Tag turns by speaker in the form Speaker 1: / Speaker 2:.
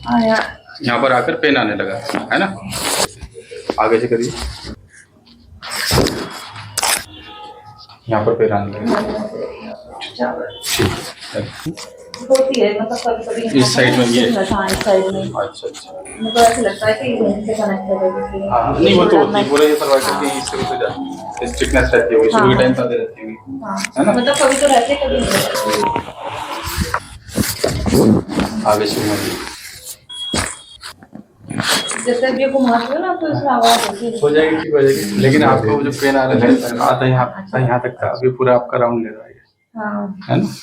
Speaker 1: आया।
Speaker 2: यहाँ पर आकर पेन आने लगा है ना। आगे से करिए, यहाँ पर पेन आने लगा।
Speaker 1: होती है मतलब कभी कभी
Speaker 2: इस साइड में ये
Speaker 1: इस साइड में
Speaker 2: अच्छा अच्छा।
Speaker 1: मुझे ऐसा लगता है कि यहीं से कनेक्टेड है इसलिए।
Speaker 2: हाँ नहीं वो तो होती है, पूरा ये सर्वाइकल की शुरू से जाती है, स्टिकनेस रहती है, शुरू के टाइम पे रहती है, है ना।
Speaker 1: मतलब कभी तो रहते कभी नहीं।
Speaker 2: आगे शुरू होगी,
Speaker 1: जैसे भी घुमाती हो ना तो इसमें आवाज होती है।
Speaker 2: हो जाएगी, ठीक हो जाएगी। लेकिन आपको जो पेन आ रहा है आता यहाँ तक का, अभी पूरा आपका राउंड ले रहा है,
Speaker 1: हाँ
Speaker 2: है ना।